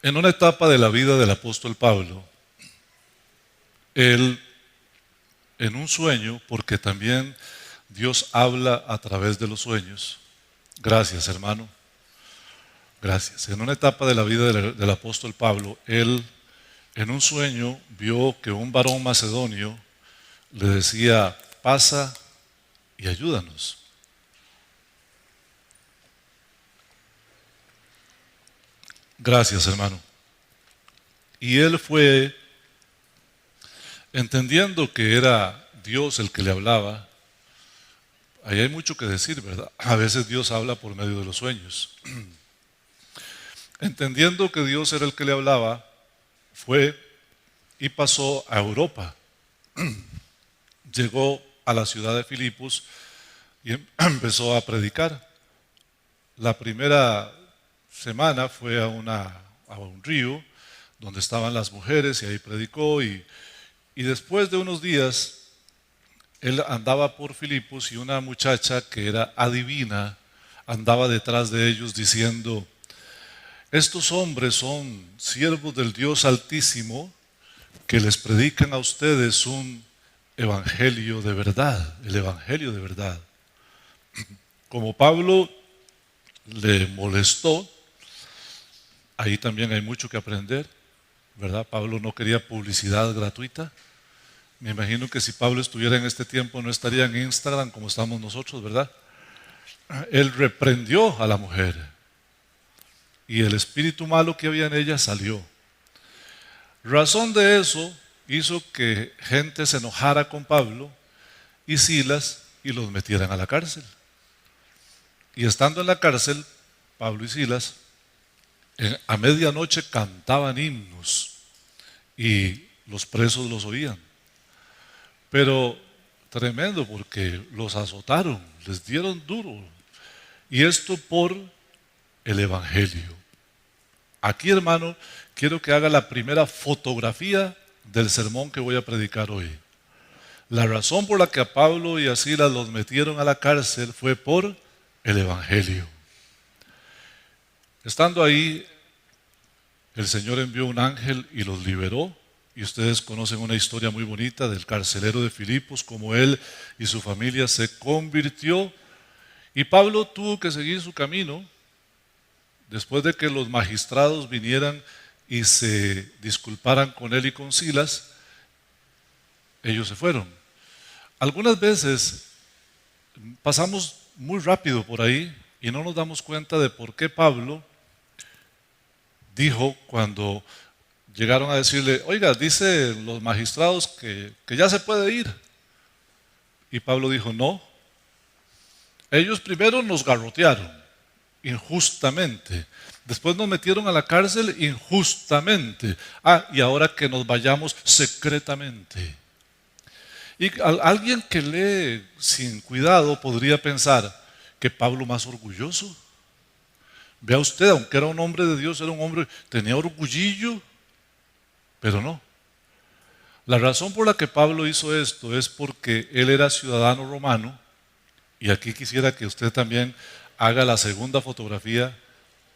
En una etapa de la vida del apóstol Pablo, él en un sueño, porque también Dios habla a través de los sueños. Gracias, hermano. Gracias. En una etapa de la vida del apóstol Pablo, él en un sueño vio que un varón macedonio le decía: pasa y ayúdanos. Gracias, hermano. Y él fue, entendiendo que era Dios el que le hablaba. Ahí hay mucho que decir, ¿verdad? A veces Dios habla por medio de los sueños. Entendiendo que Dios era el que le hablaba, fue y pasó a Europa. Llegó a la ciudad de Filipos y empezó a predicar. La primera semana fue a un río donde estaban las mujeres y ahí predicó y después de unos días él andaba por Filipos y una muchacha que era adivina andaba detrás de ellos diciendo: estos hombres son siervos del Dios Altísimo que les predican a ustedes un evangelio de verdad, el evangelio de verdad. Como Pablo le molestó, ahí también hay mucho que aprender, ¿verdad? Pablo no quería publicidad gratuita. Me imagino que si Pablo estuviera en este tiempo no estaría en Instagram como estamos nosotros, ¿verdad? Él reprendió a la mujer y el espíritu malo que había en ella salió. Razón de eso hizo que gente se enojara con Pablo y Silas y los metieran a la cárcel. Y estando en la cárcel, Pablo y Silas a medianoche cantaban himnos y los presos los oían. Pero tremendo, porque los azotaron, les dieron duro. Y esto por el evangelio. Aquí, hermano, quiero que haga la primera fotografía del sermón que voy a predicar hoy. La razón por la que a Pablo y a Silas los metieron a la cárcel fue por el evangelio. Estando ahí, el Señor envió un ángel y los liberó. Y ustedes conocen una historia muy bonita del carcelero de Filipos, como él y su familia se convirtió. Y Pablo tuvo que seguir su camino. Después de que los magistrados vinieran y se disculparan con él y con Silas, ellos se fueron. Algunas veces pasamos muy rápido por ahí y no nos damos cuenta de por qué Pablo dijo cuando llegaron a decirle: oiga, dice los magistrados que ya se puede ir. Y Pablo dijo: no, ellos primero nos garrotearon injustamente, después nos metieron a la cárcel injustamente, y ahora que nos vayamos secretamente. Y alguien que lee sin cuidado podría pensar: que Pablo más orgulloso. Vea usted, aunque era un hombre de Dios, era un hombre, tenía orgullillo, pero no. La razón por la que Pablo hizo esto es porque él era ciudadano romano, y aquí quisiera que usted también haga la segunda fotografía.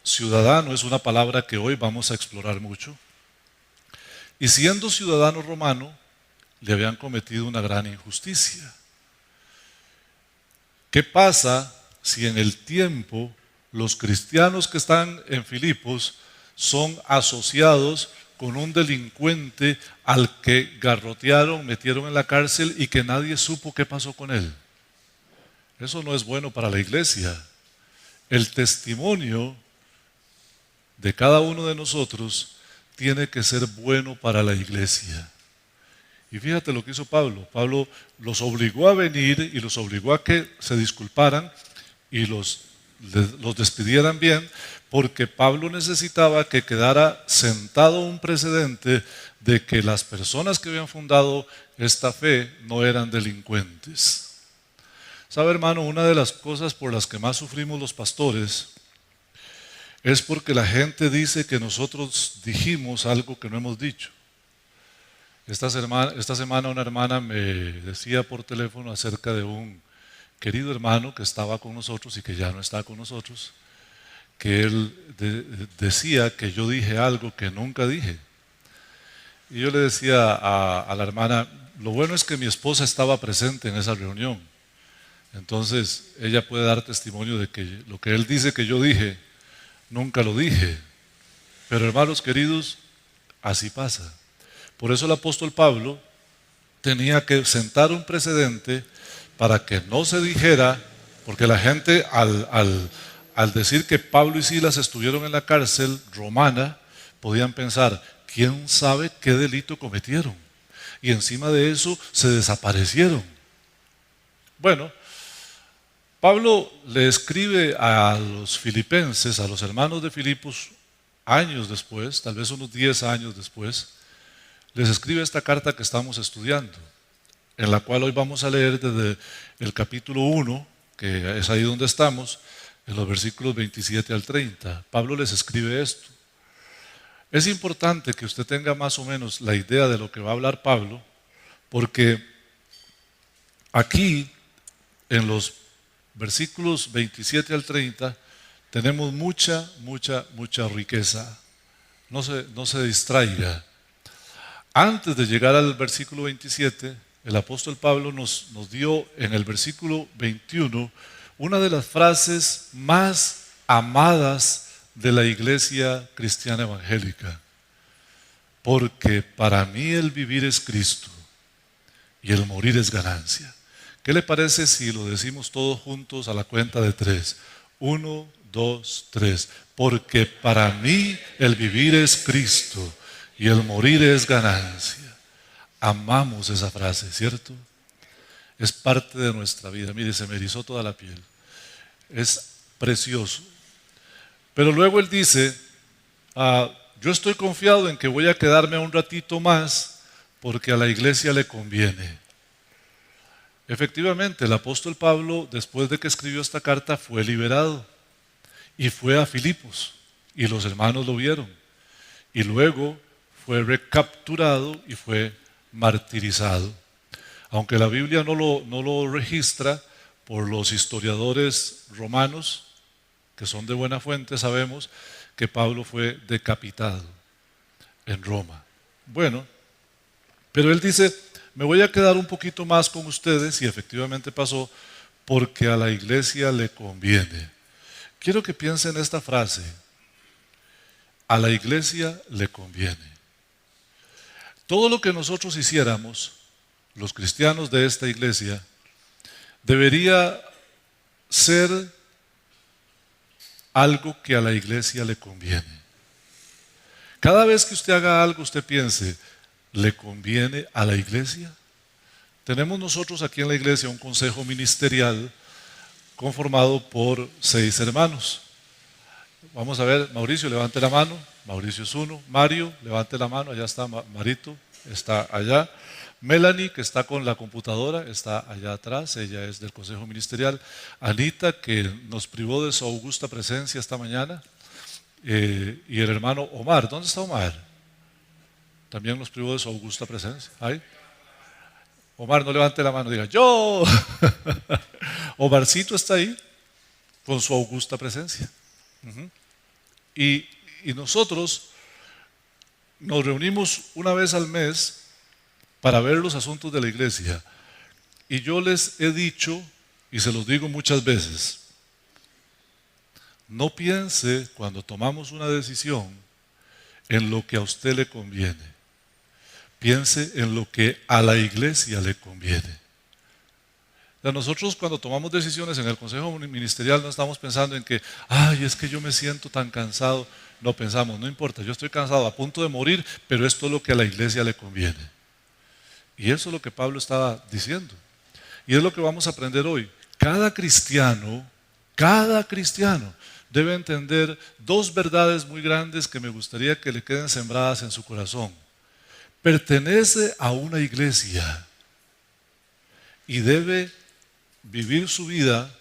Ciudadano es una palabra que hoy vamos a explorar mucho. Y siendo ciudadano romano, le habían cometido una gran injusticia. ¿Qué pasa si en el tiempo los cristianos que están en Filipos son asociados con un delincuente al que garrotearon, metieron en la cárcel y que nadie supo qué pasó con él? Eso no es bueno para la iglesia. El testimonio de cada uno de nosotros tiene que ser bueno para la iglesia. Y fíjate lo que hizo Pablo. Pablo los obligó a venir y los obligó a que se disculparan y los despidieran bien, porque Pablo necesitaba que quedara sentado un precedente de que las personas que habían fundado esta fe no eran delincuentes. ¿Sabe, hermano? Una de las cosas por las que más sufrimos los pastores es porque la gente dice que nosotros dijimos algo que no hemos dicho. Esta semana una hermana me decía por teléfono acerca de un querido hermano que estaba con nosotros y que ya no está con nosotros, que él decía que yo dije algo que nunca dije. Y yo le decía a la hermana, lo bueno es que mi esposa estaba presente en esa reunión. Entonces ella puede dar testimonio de que lo que él dice que yo dije, nunca lo dije. Pero hermanos queridos, así pasa. Por eso el apóstol Pablo tenía que sentar un precedente para que no se dijera, porque la gente al decir que Pablo y Silas estuvieron en la cárcel romana, podían pensar, ¿quién sabe qué delito cometieron? Y encima de eso se desaparecieron. Bueno, Pablo le escribe a los filipenses, a los hermanos de Filipos, años después, tal vez unos 10 años después, les escribe esta carta que estamos estudiando, en la cual hoy vamos a leer desde el capítulo 1, que es ahí donde estamos, en los versículos 27 al 30. Pablo les escribe esto. Es importante que usted tenga más o menos la idea de lo que va a hablar Pablo, porque aquí, en los versículos 27 al 30, tenemos mucha riqueza. No se distraiga. Antes de llegar al versículo 27, el apóstol Pablo nos dio en el versículo 21 una de las frases más amadas de la iglesia cristiana evangélica. Porque para mí el vivir es Cristo y el morir es ganancia. ¿Qué le parece si lo decimos todos juntos a la cuenta de 3? 1, 2, 3. Porque para mí el vivir es Cristo y el morir es ganancia. Amamos esa frase, ¿cierto? Es parte de nuestra vida. Mire, se me erizó toda la piel. Es precioso. Pero luego él dice, yo estoy confiado en que voy a quedarme un ratito más porque a la iglesia le conviene. Efectivamente, el apóstol Pablo, después de que escribió esta carta, fue liberado y fue a Filipos y los hermanos lo vieron. Y luego fue recapturado y fue martirizado. Aunque la Biblia no lo registra, por los historiadores romanos, que son de buena fuente, sabemos que Pablo fue decapitado en Roma. Bueno, pero él dice, me voy a quedar un poquito más con ustedes, y efectivamente pasó, porque a la iglesia le conviene. Quiero que piensen en esta frase, a la iglesia le conviene. Todo lo que nosotros hiciéramos, los cristianos de esta iglesia, debería ser algo que a la iglesia le conviene. Cada vez que usted haga algo, usted piense, ¿le conviene a la iglesia? Tenemos nosotros aquí en la iglesia un consejo ministerial conformado por 6 hermanos. Vamos a ver, Mauricio, levante la mano. Mauricio es uno. Mario, levante la mano. Allá está Marito, está allá. Melanie, que está con la computadora, está allá atrás, ella es del Consejo Ministerial. Anita, que nos privó de su augusta presencia esta mañana. Y el hermano Omar, ¿dónde está Omar? También nos privó de su augusta presencia. ¿Ahí? Omar, no levante la mano, diga, ¡yo! Omarcito está ahí con su augusta presencia. Y nosotros nos reunimos una vez al mes para ver los asuntos de la iglesia. Y yo les he dicho, y se los digo muchas veces, no piense cuando tomamos una decisión en lo que a usted le conviene. Piense en lo que a la iglesia le conviene. Nosotros cuando tomamos decisiones en el Consejo Ministerial no estamos pensando en que, es que yo me siento tan cansado. No pensamos, no importa, yo estoy cansado, a punto de morir, pero esto es lo que a la iglesia le conviene. Y eso es lo que Pablo estaba diciendo. Y es lo que vamos a aprender hoy. Cada cristiano debe entender 2 verdades muy grandes que me gustaría que le queden sembradas en su corazón. Pertenece a una iglesia y debe vivir su vida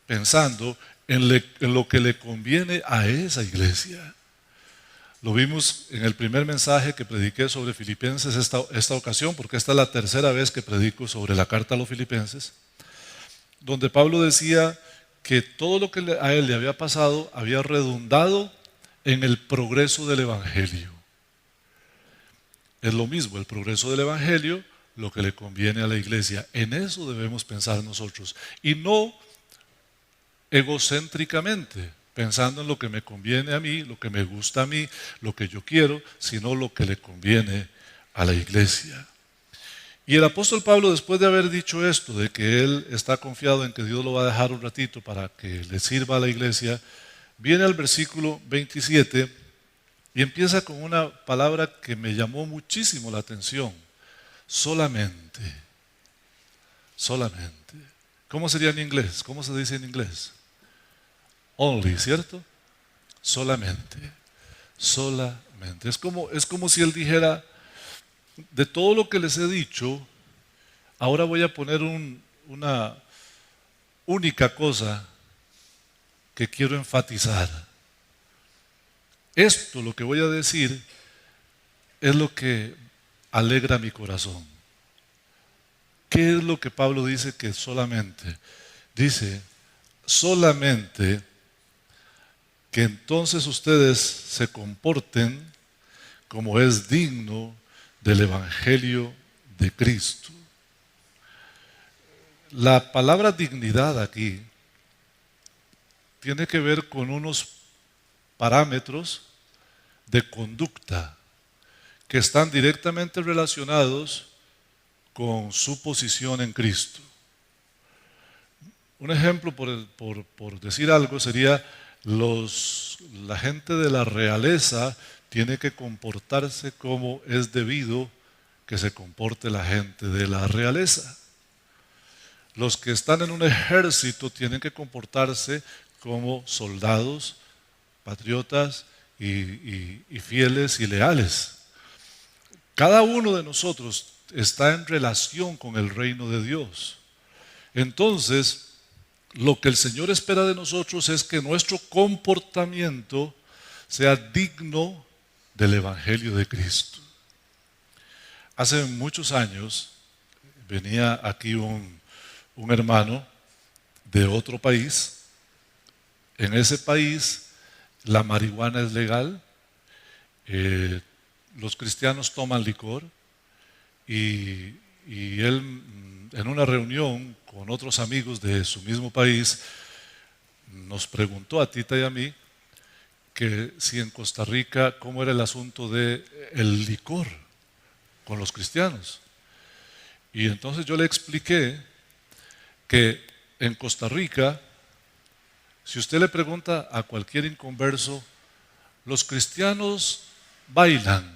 pensando en lo que le conviene a esa iglesia. Lo vimos en el primer mensaje que prediqué sobre Filipenses esta ocasión, porque esta es la 3ª vez que predico sobre la carta a los Filipenses, donde Pablo decía que todo lo que a él le había pasado había redundado en el progreso del Evangelio. Es lo mismo, el progreso del Evangelio, lo que le conviene a la iglesia. En eso debemos pensar nosotros. Y no egocéntricamente, pensando en lo que me conviene a mí, lo que me gusta a mí, lo que yo quiero, sino lo que le conviene a la iglesia. Y el apóstol Pablo, después de haber dicho esto, de que él está confiado en que Dios lo va a dejar un ratito para que le sirva a la iglesia, viene al versículo 27 y empieza con una palabra que me llamó muchísimo la atención. Solamente. Solamente. ¿Cómo sería en inglés? ¿Cómo se dice en inglés? Only, ¿cierto? Solamente. Solamente. Es como si él dijera, de todo lo que les he dicho, ahora voy a poner una única cosa que quiero enfatizar. Esto, lo que voy a decir, es lo que alegra mi corazón. ¿Qué es lo que Pablo dice que solamente? Dice, solamente que entonces ustedes se comporten como es digno del Evangelio de Cristo. La palabra dignidad aquí tiene que ver con unos parámetros de conducta que están directamente relacionados con su posición en Cristo. Un ejemplo, por decir algo, sería la gente de la realeza tiene que comportarse como es debido que se comporte la gente de la realeza. Los que están en un ejército tienen que comportarse como soldados, patriotas y fieles y leales. Cada uno de nosotros está en relación con el reino de Dios. Entonces, lo que el Señor espera de nosotros es que nuestro comportamiento sea digno del Evangelio de Cristo. Hace muchos años venía aquí un hermano de otro país. En ese país la marihuana es legal, los cristianos toman licor y él en una reunión con otros amigos de su mismo país nos preguntó a Tita y a mí que si en Costa Rica cómo era el asunto del licor con los cristianos. Y entonces yo le expliqué que en Costa Rica, si usted le pregunta a cualquier inconverso, los cristianos bailan,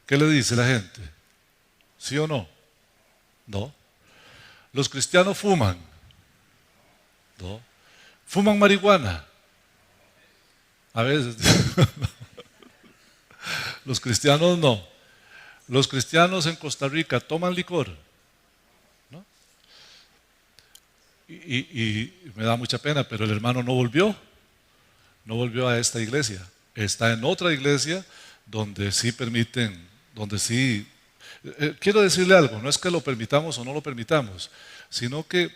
¿qué le dice la gente? ¿Sí o no? No. Los cristianos fuman. No. ¿Fuman marihuana? A veces. Los cristianos no. Los cristianos en Costa Rica toman licor. ¿No? Y me da mucha pena, pero el hermano no volvió a esta iglesia. Está en otra iglesia donde sí permiten, donde sí. Quiero decirle algo, no es que lo permitamos o no lo permitamos, sino que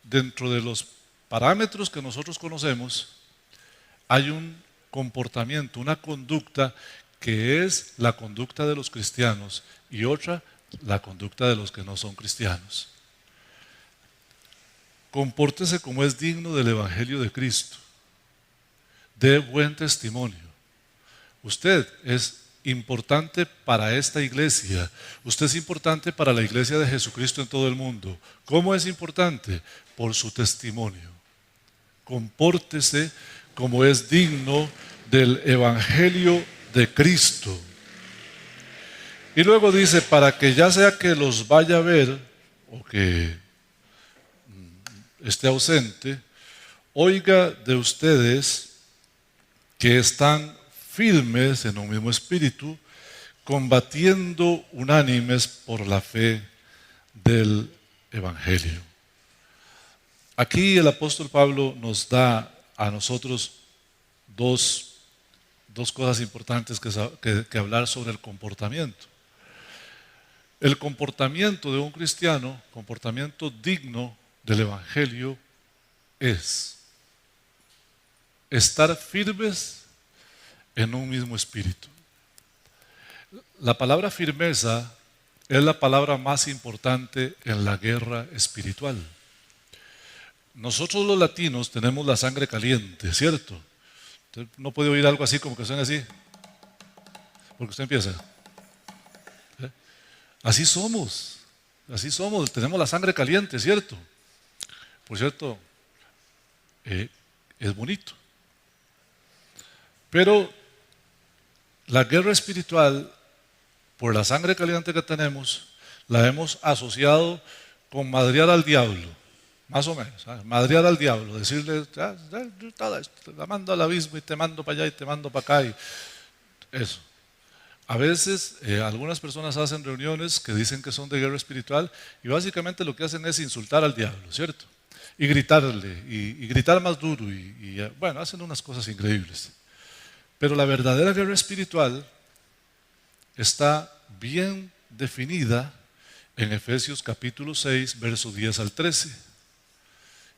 dentro de los parámetros que nosotros conocemos hay un comportamiento, una conducta que es la conducta de los cristianos y otra la conducta de los que no son cristianos. Compórtese como es digno del Evangelio de Cristo. Dé buen testimonio. Usted es importante para esta iglesia. Usted es importante para la iglesia de Jesucristo en todo el mundo. ¿Cómo es importante? Por su testimonio. Compórtese como es digno del Evangelio de Cristo. Y luego dice, para que ya sea que los vaya a ver o que esté ausente, oiga de ustedes que están firmes en un mismo espíritu, combatiendo unánimes por la fe del Evangelio. Aquí el apóstol Pablo nos da a nosotros dos cosas importantes que hablar sobre el comportamiento. El comportamiento de un cristiano, comportamiento digno del Evangelio, es estar firmes en un mismo espíritu. La palabra firmeza es la palabra más importante en la guerra espiritual. Nosotros los latinos tenemos la sangre caliente, ¿cierto? Usted no puede oír algo así como que suene así, porque usted empieza. Así somos, tenemos la sangre caliente, ¿cierto? Por cierto, es bonito. Pero la guerra espiritual, por la sangre caliente que tenemos, la hemos asociado con madrear al diablo, más o menos, ¿sabes? Madrear al diablo, decirle, la mando al abismo y te mando para allá y te mando para acá, y eso. A veces algunas personas hacen reuniones que dicen que son de guerra espiritual y básicamente lo que hacen es insultar al diablo, ¿cierto? Y gritarle, y gritar más duro, bueno, hacen unas cosas increíbles. Pero la verdadera guerra espiritual está bien definida en Efesios capítulo 6, versos 10 al 13.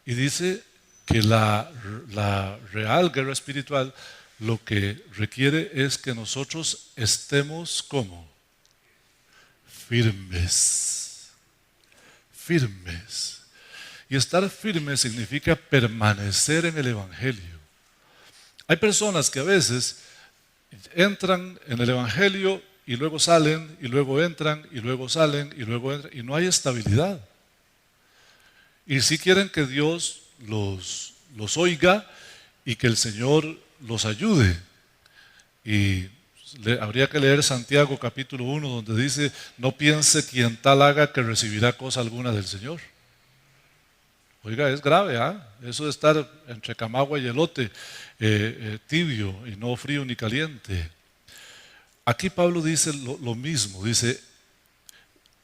Y dice que la real guerra espiritual lo que requiere es que nosotros estemos como firmes. Firmes. Y estar firme significa permanecer en el Evangelio. Hay personas que a veces entran en el Evangelio y luego salen, y luego entran, y luego salen, y luego entran, y no hay estabilidad. Y si quieren que Dios los oiga y que el Señor los ayude. Y habría que leer Santiago capítulo 1, donde dice, no piense quien tal haga que recibirá cosa alguna del Señor. Oiga, es grave, eso de estar entre camagua y elote, tibio y no frío ni caliente. Aquí Pablo dice lo mismo, dice,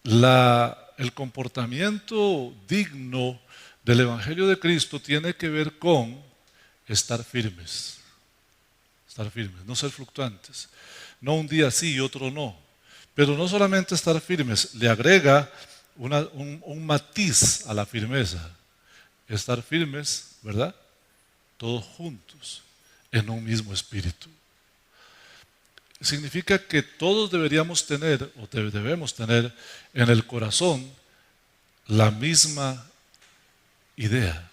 el comportamiento digno del Evangelio de Cristo tiene que ver con estar firmes, no ser fluctuantes, no un día sí y otro no, pero no solamente estar firmes, le agrega un matiz a la firmeza, estar firmes, ¿verdad? Todos juntos, en un mismo espíritu. Significa que todos deberíamos tener, o debemos tener en el corazón la misma idea.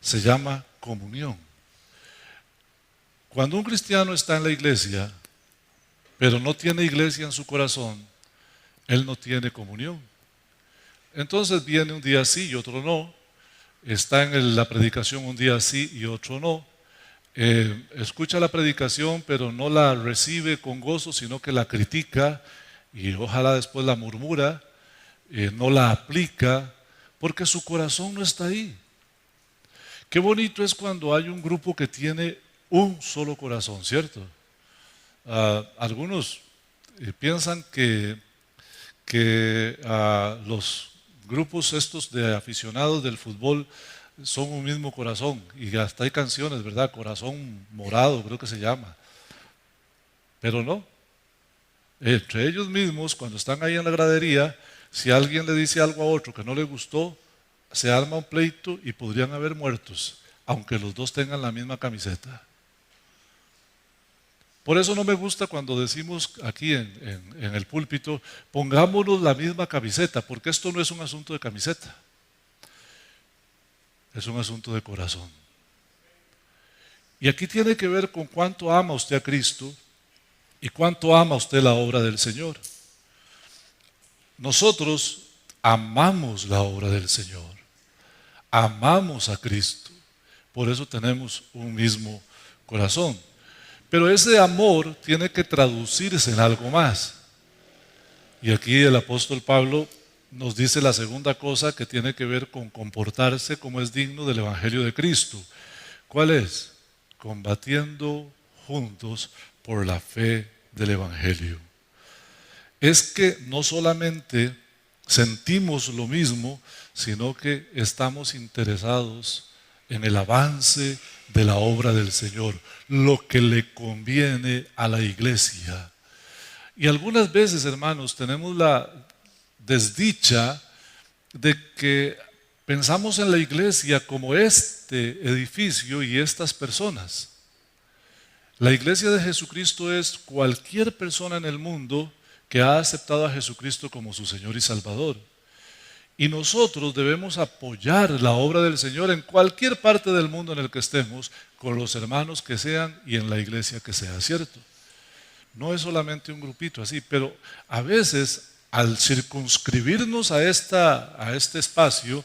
Se llama comunión. Cuando un cristiano está en la iglesia, pero no tiene iglesia en su corazón, él no tiene comunión. Entonces viene un día sí y otro no. Está en la predicación un día sí y otro no. Escucha la predicación pero no la recibe con gozo, sino que la critica y ojalá después la murmura, no la aplica porque su corazón no está ahí. Qué bonito es cuando hay un grupo que tiene un solo corazón, ¿cierto? Algunos piensan que los grupos estos de aficionados del fútbol son un mismo corazón, y hasta hay canciones, ¿verdad? Corazón morado, creo que se llama. Pero no. Entre ellos mismos, cuando están ahí en la gradería, si alguien le dice algo a otro que no le gustó, se arma un pleito y podrían haber muertos, aunque los dos tengan la misma camiseta. Por eso no me gusta cuando decimos aquí en el púlpito, pongámonos la misma camiseta, porque esto no es un asunto de camiseta. Es un asunto de corazón. Y aquí tiene que ver con cuánto ama usted a Cristo y cuánto ama usted la obra del Señor. Nosotros amamos la obra del Señor, amamos a Cristo, por eso tenemos un mismo corazón. Pero ese amor tiene que traducirse en algo más. Y aquí el apóstol Pablo nos dice la segunda cosa que tiene que ver con comportarse como es digno del Evangelio de Cristo. ¿Cuál es? Combatiendo juntos por la fe del Evangelio. Es que no solamente sentimos lo mismo, sino que estamos interesados en el avance de la obra del Señor, lo que le conviene a la iglesia. Y algunas veces, hermanos, tenemos la desdicha de que pensamos en la iglesia como este edificio y estas personas. La iglesia de Jesucristo es cualquier persona en el mundo que ha aceptado a Jesucristo como su Señor y Salvador. Y nosotros debemos apoyar la obra del Señor en cualquier parte del mundo en el que estemos, con los hermanos que sean y en la iglesia que sea, ¿cierto? No es solamente un grupito así, pero a veces al circunscribirnos a este espacio,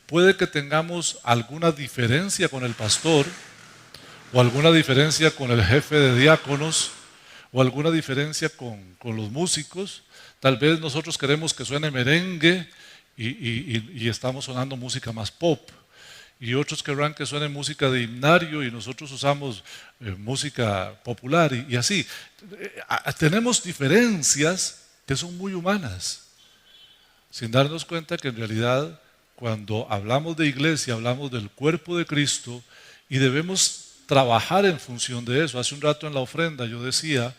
puede que tengamos alguna diferencia con el pastor, o alguna diferencia con el jefe de diáconos, o alguna diferencia con los músicos. Tal vez nosotros queremos que suene merengue y estamos sonando música más pop. Y otros querrán que suene música de himnario y nosotros usamos música popular y así. Tenemos diferencias que son muy humanas, sin darnos cuenta que en realidad cuando hablamos de iglesia hablamos del cuerpo de Cristo y debemos trabajar en función de eso. Hace un rato en la ofrenda yo decía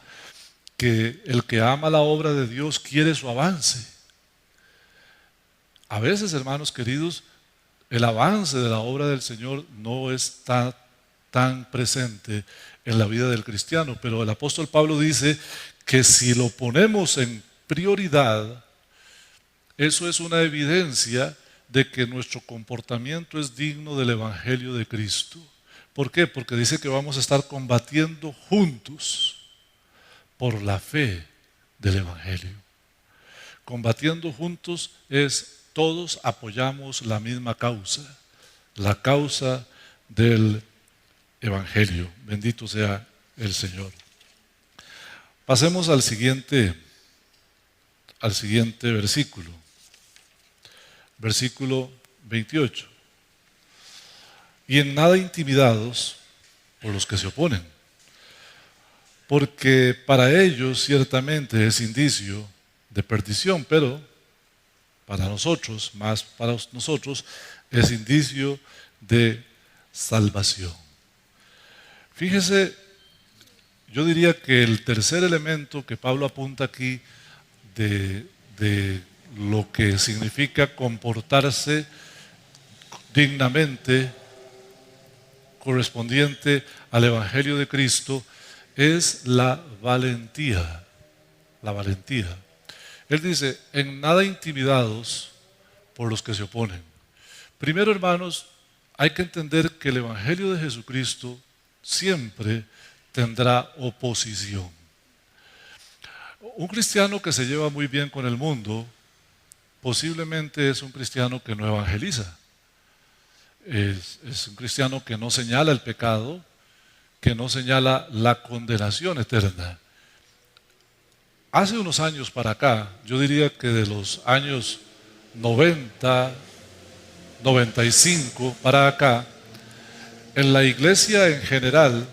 que el que ama la obra de Dios quiere su avance. A veces, hermanos queridos, el avance de la obra del Señor no está tan presente en la vida del cristiano, pero el apóstol Pablo dice que si lo ponemos en prioridad, eso es una evidencia de que nuestro comportamiento es digno del Evangelio de Cristo. ¿Por qué? Porque dice que vamos a estar combatiendo juntos por la fe del Evangelio. Combatiendo juntos es todos apoyamos la misma causa, la causa del Evangelio. Bendito sea el Señor. Pasemos al siguiente versículo. Versículo 28. Y en nada intimidados por los que se oponen, porque para ellos ciertamente es indicio de perdición, pero para nosotros, más para nosotros, es indicio de salvación. Fíjese, yo diría que el tercer elemento que Pablo apunta aquí de lo que significa comportarse dignamente, correspondiente al Evangelio de Cristo, es la valentía. La valentía. Él dice, en nada intimidados por los que se oponen. Primero, hermanos, hay que entender que el Evangelio de Jesucristo siempre tendrá oposición. Un cristiano que se lleva muy bien con el mundo, posiblemente es un cristiano que no evangeliza. Es un cristiano que no señala el pecado, que no señala la condenación eterna. Hace unos años para acá, yo diría que de los años 90, 95 para acá, en la iglesia en general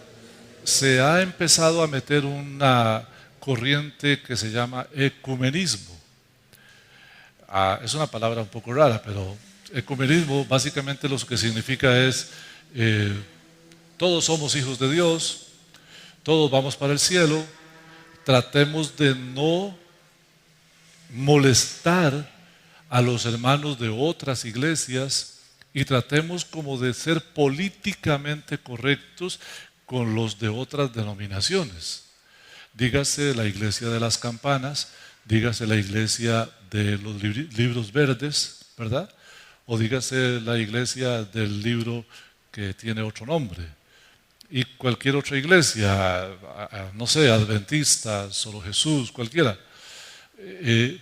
se ha empezado a meter una corriente que se llama ecumenismo. Es una palabra un poco rara, pero ecumenismo básicamente lo que significa es todos somos hijos de Dios, todos vamos para el cielo. Tratemos de no molestar a los hermanos de otras iglesias y tratemos como de ser políticamente correctos con los de otras denominaciones. Dígase la iglesia de las campanas, dígase la iglesia de los libros verdes, ¿verdad? O dígase la iglesia del libro que tiene otro nombre. Y cualquier otra iglesia, no sé, adventista, solo Jesús, cualquiera.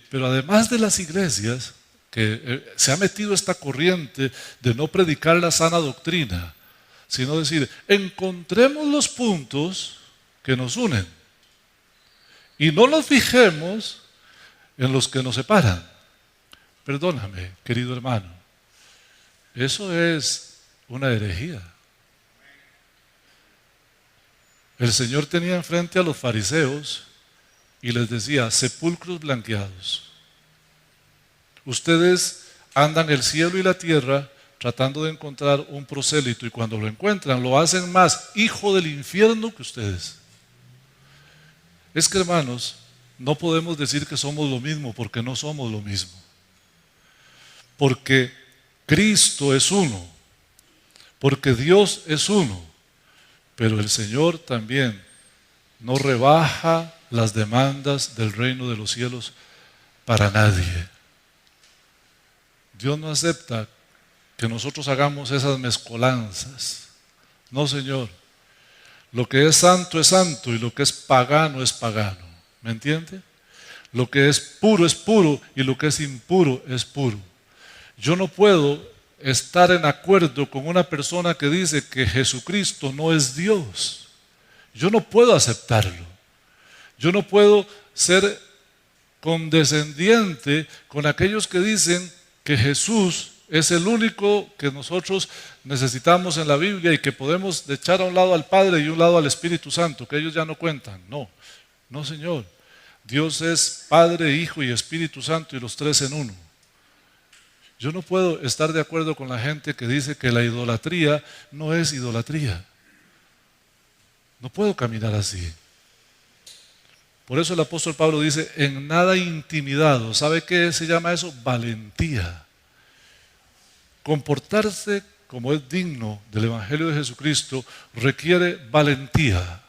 Pero además de las iglesias, que se ha metido esta corriente de no predicar la sana doctrina, sino decir, encontremos los puntos que nos unen y no nos fijemos en los que nos separan. Perdóname, querido hermano, eso es una herejía. El Señor tenía enfrente a los fariseos y les decía, sepulcros blanqueados. Ustedes andan el cielo y la tierra tratando de encontrar un prosélito y cuando lo encuentran lo hacen más hijo del infierno que ustedes. Es que, hermanos, no podemos decir que somos lo mismo porque no somos lo mismo. Porque Cristo es uno, porque Dios es uno. Pero el Señor también no rebaja las demandas del reino de los cielos para nadie. Dios no acepta que nosotros hagamos esas mezcolanzas. No, Señor. Lo que es santo y lo que es pagano es pagano. ¿Me entiende? Lo que es puro y lo que es impuro es puro. Yo no puedo estar en acuerdo con una persona que dice que Jesucristo no es Dios. Yo no puedo aceptarlo. Yo no puedo ser condescendiente con aquellos que dicen que Jesús es el único que nosotros necesitamos en la Biblia y que podemos echar a un lado al Padre y a un lado al Espíritu Santo, que ellos ya no cuentan. No, no, Señor. Dios es Padre, Hijo y Espíritu Santo y los tres en uno. Yo no puedo estar de acuerdo con la gente que dice que la idolatría no es idolatría. No puedo caminar así. Por eso el apóstol Pablo dice, en nada intimidado. ¿Sabe qué se llama eso? Valentía. Comportarse como es digno del Evangelio de Jesucristo requiere valentía.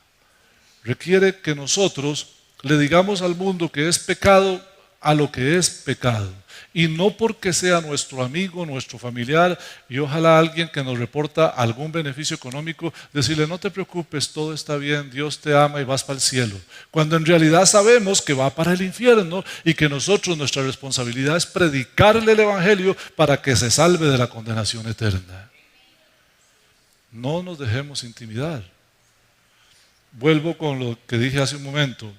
Requiere que nosotros le digamos al mundo que es pecado a lo que es pecado. Y no porque sea nuestro amigo, nuestro familiar, y ojalá alguien que nos reporta algún beneficio económico, decirle, no te preocupes, todo está bien, Dios te ama y vas para el cielo. Cuando en realidad sabemos que va para el infierno y que nosotros, nuestra responsabilidad es predicarle el Evangelio para que se salve de la condenación eterna. No nos dejemos intimidar. Vuelvo con lo que dije hace un momento.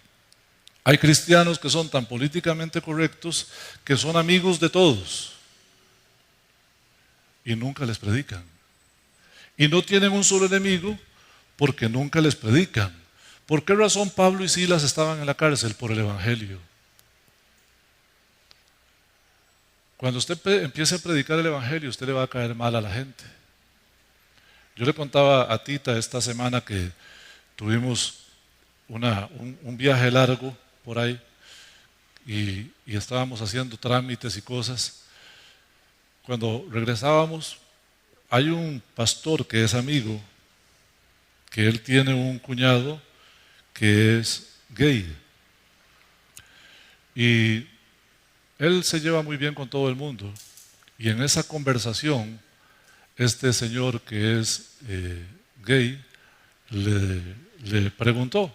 Hay cristianos que son tan políticamente correctos que son amigos de todos y nunca les predican. Y no tienen un solo enemigo porque nunca les predican. ¿Por qué razón Pablo y Silas estaban en la cárcel? Por el Evangelio. Cuando usted empiece a predicar el Evangelio, usted le va a caer mal a la gente. Yo le contaba a Tita esta semana que tuvimos un viaje largo por ahí y estábamos haciendo trámites y cosas. Cuando regresábamos, hay un pastor que es amigo, que él tiene un cuñado que es gay y él se lleva muy bien con todo el mundo, y en esa conversación este señor que es gay le preguntó.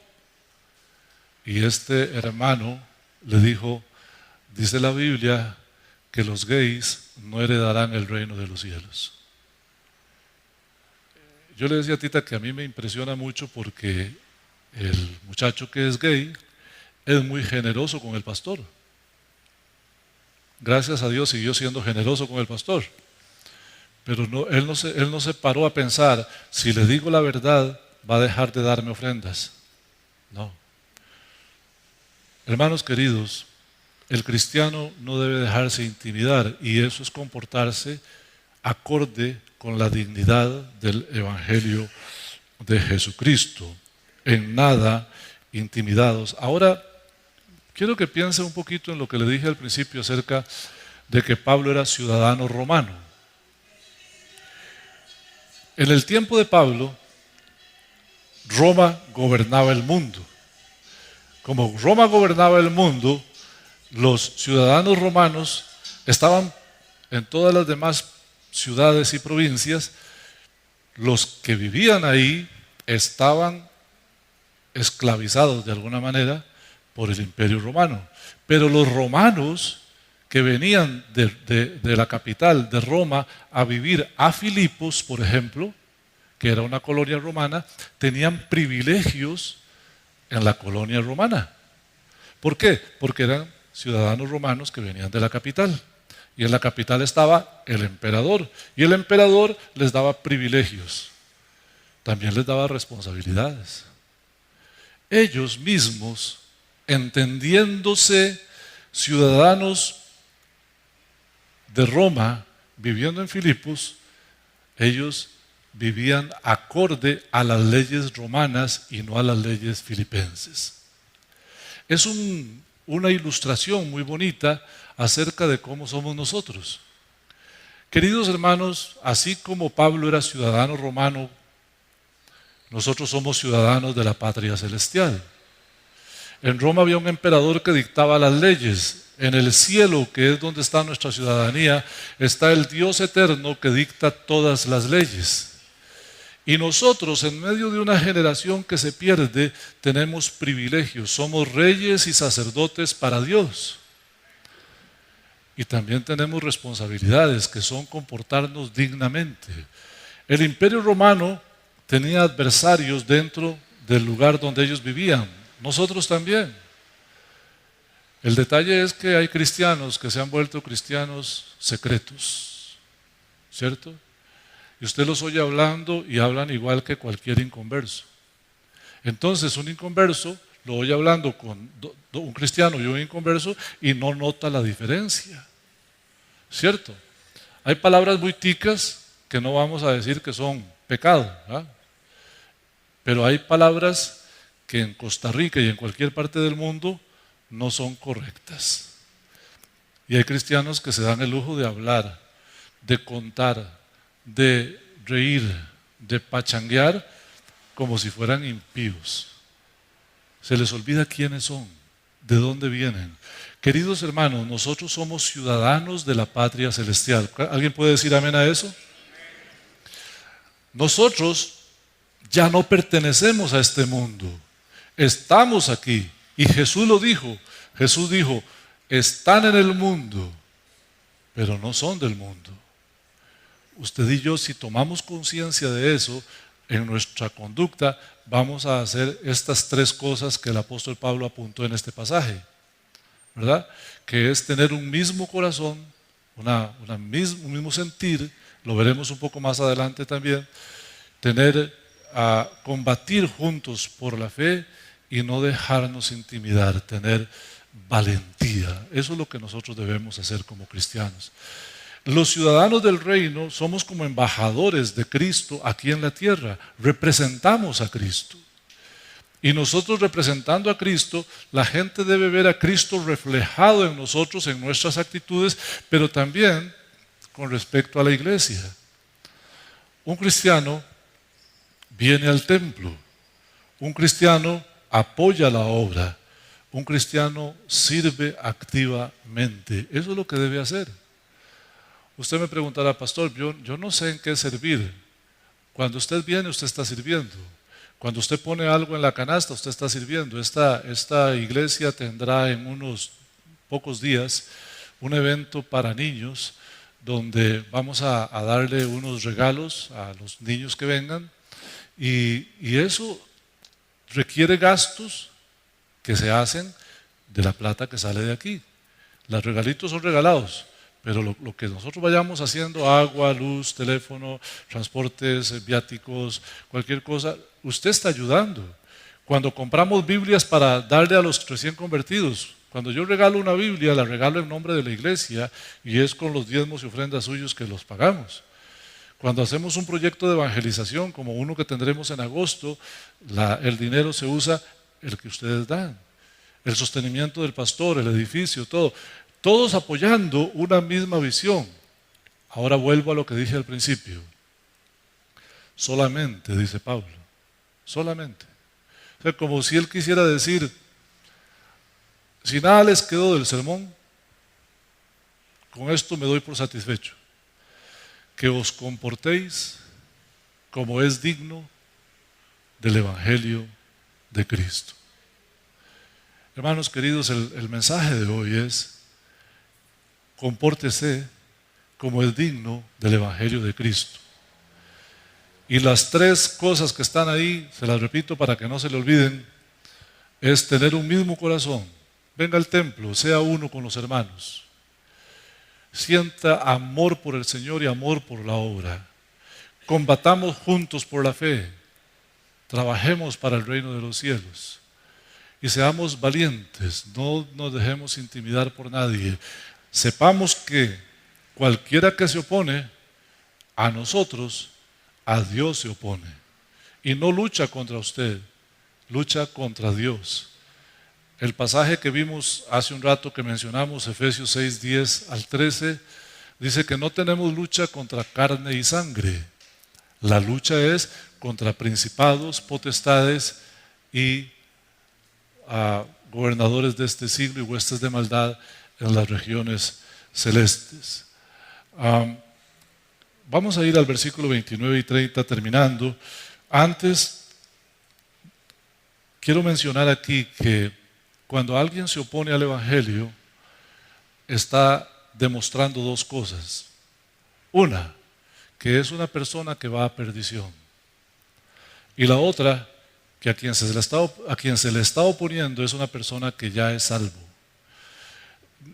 Y este hermano le dijo, dice la Biblia que los gays no heredarán el reino de los cielos. Yo le decía a Tita que a mí me impresiona mucho porque el muchacho que es gay es muy generoso con el pastor. Gracias a Dios siguió siendo generoso con el pastor. Pero él no se paró a pensar, si le digo la verdad, va a dejar de darme ofrendas. No. Hermanos queridos, el cristiano no debe dejarse intimidar, y eso es comportarse acorde con la dignidad del Evangelio de Jesucristo. En nada intimidados. Ahora, quiero que piense un poquito en lo que le dije al principio acerca de que Pablo era ciudadano romano. En el tiempo de Pablo, Roma gobernaba el mundo. Como Roma gobernaba el mundo, los ciudadanos romanos estaban en todas las demás ciudades y provincias. Los que vivían ahí estaban esclavizados de alguna manera por el Imperio Romano. Pero los romanos que venían de la capital, de Roma, a vivir a Filipos, por ejemplo, que era una colonia romana, tenían privilegios en la colonia romana. ¿Por qué? Porque eran ciudadanos romanos que venían de la capital. Y en la capital estaba el emperador. Y el emperador les daba privilegios. También les daba responsabilidades. Ellos mismos, entendiéndose ciudadanos de Roma, viviendo en Filipos, ellos vivían acorde a las leyes romanas y no a las leyes filipenses. Es una ilustración muy bonita acerca de cómo somos nosotros. Queridos hermanos, así como Pablo era ciudadano romano Nosotros somos ciudadanos de la patria celestial. En Roma había un emperador que dictaba las leyes. En el cielo, que es donde está nuestra ciudadanía, está el Dios eterno que dicta todas las leyes. Y nosotros, en medio de una generación que se pierde, tenemos privilegios. Somos reyes y sacerdotes para Dios. Y también tenemos responsabilidades, que son comportarnos dignamente. El Imperio Romano tenía adversarios dentro del lugar donde ellos vivían. Nosotros también. El detalle es que hay cristianos que se han vuelto cristianos secretos, ¿cierto? Y usted los oye hablando y hablan igual que cualquier inconverso. Entonces un inconverso lo oye hablando con un cristiano y un inconverso y no nota la diferencia, ¿cierto? Hay palabras muy ticas que no vamos a decir que son pecado, ¿verdad? Pero hay palabras que en Costa Rica y en cualquier parte del mundo no son correctas. Y hay cristianos que se dan el lujo de hablar, de contar, de reír, de pachanguear como si fueran impíos. Se les olvida quiénes son, de dónde vienen. Queridos hermanos, nosotros somos ciudadanos de la patria celestial. ¿Alguien puede decir amén a eso? Nosotros ya no pertenecemos a este mundo. Estamos aquí. Y Jesús lo dijo. Jesús dijo, están en el mundo, pero no son del mundo. Usted y yo, si tomamos conciencia de eso, en nuestra conducta, vamos a hacer estas tres cosas que el apóstol Pablo apuntó en este pasaje, ¿verdad? Que es tener un mismo corazón, un mismo sentir, lo veremos un poco más adelante también, combatir juntos por la fe y no dejarnos intimidar, tener valentía. Eso es lo que nosotros debemos hacer como cristianos. Los ciudadanos del reino somos como embajadores de Cristo aquí en la tierra, representamos a Cristo. Y nosotros representando a Cristo, la gente debe ver a Cristo reflejado en nosotros, en nuestras actitudes, pero también con respecto a la iglesia. Un cristiano viene al templo, un cristiano apoya la obra, un cristiano sirve activamente. Eso es lo que debe hacer. Usted me preguntará, pastor, yo no sé en qué servir. Cuando usted viene, usted está sirviendo. Cuando usted pone algo en la canasta, usted está sirviendo. Esta iglesia tendrá en unos pocos días un evento para niños donde vamos a darle unos regalos a los niños que vengan y eso requiere gastos que se hacen de la plata que sale de aquí. Los regalitos son regalados, pero lo que nosotros vayamos haciendo, agua, luz, teléfono, transportes, viáticos, cualquier cosa, usted está ayudando. Cuando compramos Biblias para darle a los recién convertidos, cuando yo regalo una Biblia, la regalo en nombre de la iglesia y es con los diezmos y ofrendas suyos que los pagamos. Cuando hacemos un proyecto de evangelización, como uno que tendremos en agosto, el dinero se usa el que ustedes dan. El sostenimiento del pastor, el edificio, todo. Todos apoyando una misma visión. Ahora vuelvo a lo que dije al principio. Solamente, dice Pablo, solamente. O sea, como si él quisiera decir, si nada les quedó del sermón, con esto me doy por satisfecho. Que os comportéis como es digno del Evangelio de Cristo. Hermanos queridos, el mensaje de hoy es: compórtese como es digno del Evangelio de Cristo. Y las tres cosas que están ahí, se las repito para que no se le olviden, es tener un mismo corazón. Venga al templo, sea uno con los hermanos. Sienta amor por el Señor y amor por la obra. Combatamos juntos por la fe. Trabajemos para el reino de los cielos. Y seamos valientes, no nos dejemos intimidar por nadie. Sepamos que cualquiera que se opone a nosotros, a Dios se opone. Y no lucha contra usted, lucha contra Dios. El pasaje que vimos hace un rato que mencionamos, Efesios 6, 10 al 13, dice que no tenemos lucha contra carne y sangre. La lucha es contra principados, potestades y gobernadores de este siglo y huestes de maldad en las regiones celestes. Vamos a ir al versículo 29 y 30 terminando. Antes, quiero mencionar aquí que cuando alguien se opone al Evangelio, está demostrando dos cosas. Una, que es una persona que va a perdición. Y la otra, que a quien se le está oponiendo es una persona que ya es salvo.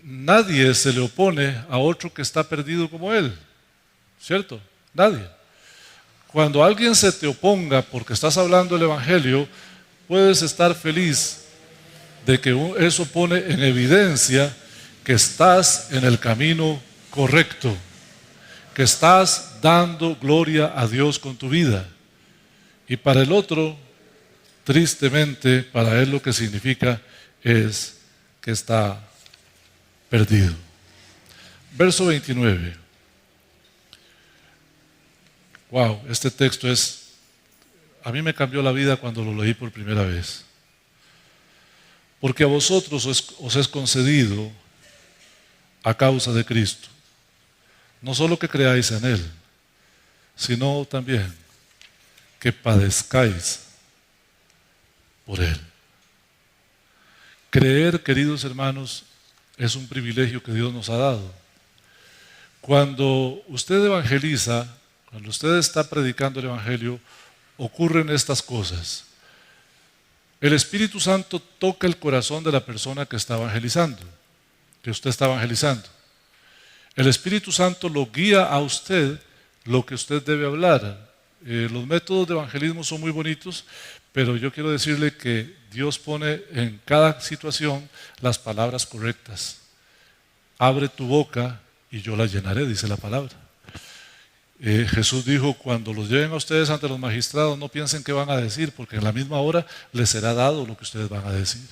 Nadie se le opone a otro que está perdido como él, ¿cierto? Nadie. Cuando alguien se te oponga porque estás hablando el Evangelio, puedes estar feliz de que eso pone en evidencia que estás en el camino correcto, que estás dando gloria a Dios con tu vida. Y para el otro, tristemente, para él lo que significa es que está perdido. Verso 29. Wow, este texto a mí me cambió la vida cuando lo leí por primera vez. Porque a vosotros os es concedido a causa de Cristo, no solo que creáis en Él, sino también que padezcáis por Él. Creer, queridos hermanos, es un privilegio que Dios nos ha dado. Cuando usted evangeliza, cuando usted está predicando el Evangelio, ocurren estas cosas. El Espíritu Santo toca el corazón de la persona que está evangelizando, que usted está evangelizando. El Espíritu Santo lo guía a usted lo que usted debe hablar. Los métodos de evangelismo son muy bonitos, pero yo quiero decirle que Dios pone en cada situación las palabras correctas. Abre tu boca y yo la llenaré, dice la palabra. Jesús dijo, cuando los lleven a ustedes ante los magistrados, no piensen qué van a decir, porque en la misma hora les será dado lo que ustedes van a decir.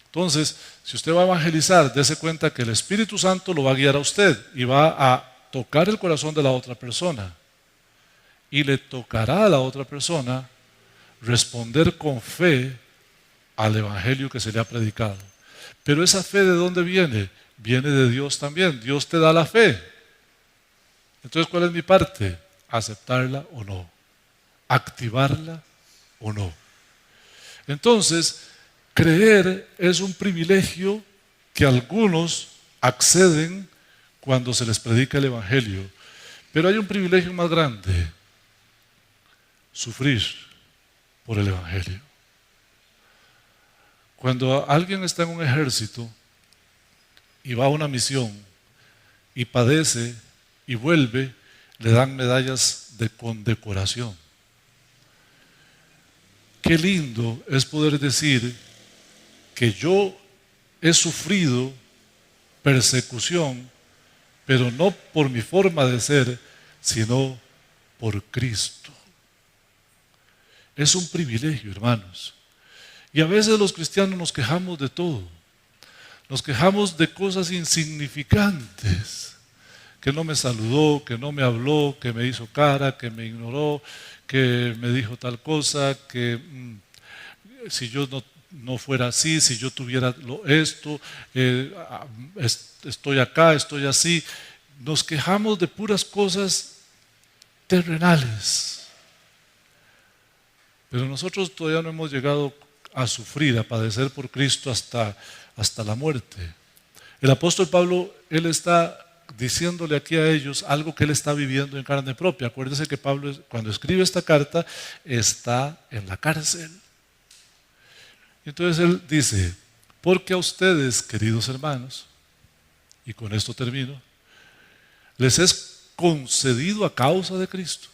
Entonces, si usted va a evangelizar, dése cuenta que el Espíritu Santo lo va a guiar a usted y va a tocar el corazón de la otra persona. Y le tocará a la otra persona responder con fe al Evangelio que se le ha predicado. Pero esa fe, ¿de dónde viene? Viene de Dios también. Dios te da la fe. Entonces, ¿cuál es mi parte? Aceptarla o no, activarla o no. Entonces, creer es un privilegio que algunos acceden cuando se les predica el Evangelio. Pero hay un privilegio más grande: sufrir por el Evangelio. Cuando alguien está en un ejército y va a una misión y padece y vuelve, le dan medallas de condecoración. Qué lindo es poder decir que yo he sufrido persecución, pero no por mi forma de ser, sino por Cristo. Es un privilegio, hermanos. Y a veces los cristianos nos quejamos de todo. Nos quejamos de cosas insignificantes. Que no me saludó, que no me habló, que me hizo cara, que me ignoró, que me dijo tal cosa, que si yo no fuera así, si yo tuviera esto, estoy acá, estoy así. Nos quejamos de puras cosas terrenales. Pero nosotros todavía no hemos llegado a sufrir, a padecer por Cristo hasta la muerte. El apóstol Pablo, él está diciéndole aquí a ellos algo que él está viviendo en carne propia. Acuérdense que Pablo, cuando escribe esta carta, está en la cárcel. Entonces él dice, porque a ustedes, queridos hermanos, y con esto termino, les es concedido a causa de Cristo,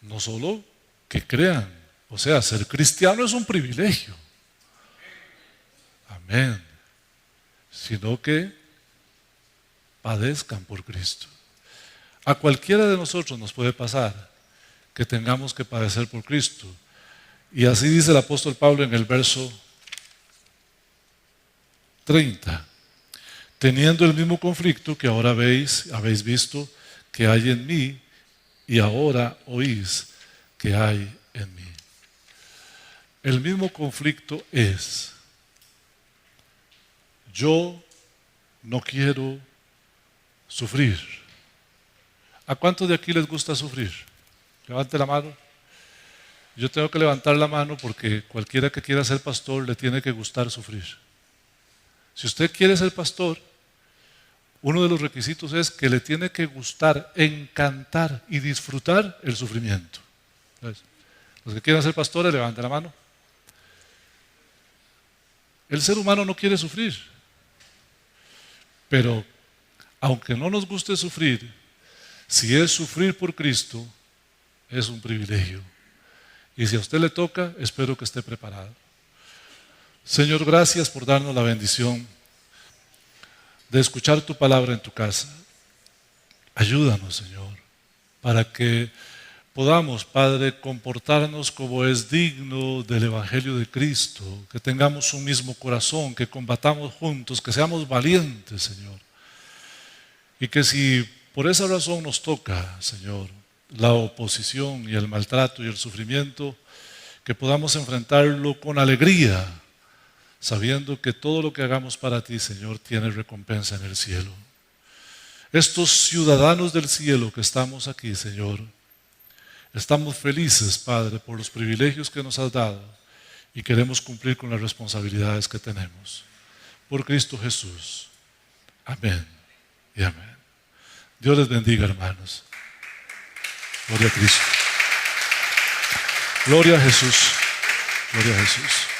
no solo que crean, o sea, ser cristiano es un privilegio, amén, sino que padezcan por Cristo. A cualquiera de nosotros nos puede pasar que tengamos que padecer por Cristo. Y así dice el apóstol Pablo en el verso 30. Teniendo el mismo conflicto que ahora habéis visto que hay en mí, y ahora oís que hay en mí. El mismo conflicto es: yo no quiero sufrir. ¿A cuántos de aquí les gusta sufrir? Levante la mano. Yo tengo que levantar la mano porque cualquiera que quiera ser pastor le tiene que gustar sufrir. Si usted quiere ser pastor, uno de los requisitos es que le tiene que gustar, encantar y disfrutar el sufrimiento. Entonces, los que quieran ser pastores, levanten la mano. El ser humano no quiere sufrir, pero aunque no nos guste sufrir, si es sufrir por Cristo, es un privilegio. Y si a usted le toca, espero que esté preparado. Señor, gracias por darnos la bendición de escuchar tu palabra en tu casa. Ayúdanos, Señor, para que podamos, Padre, comportarnos como es digno del Evangelio de Cristo, que tengamos un mismo corazón, que combatamos juntos, que seamos valientes, Señor. Y que si por esa razón nos toca, Señor, la oposición y el maltrato y el sufrimiento, que podamos enfrentarlo con alegría, sabiendo que todo lo que hagamos para ti, Señor, tiene recompensa en el cielo. Estos ciudadanos del cielo que estamos aquí, Señor, estamos felices, Padre, por los privilegios que nos has dado y queremos cumplir con las responsabilidades que tenemos. Por Cristo Jesús. Amén y amén. Dios les bendiga, hermanos. Gloria a Cristo. Gloria a Jesús. Gloria a Jesús.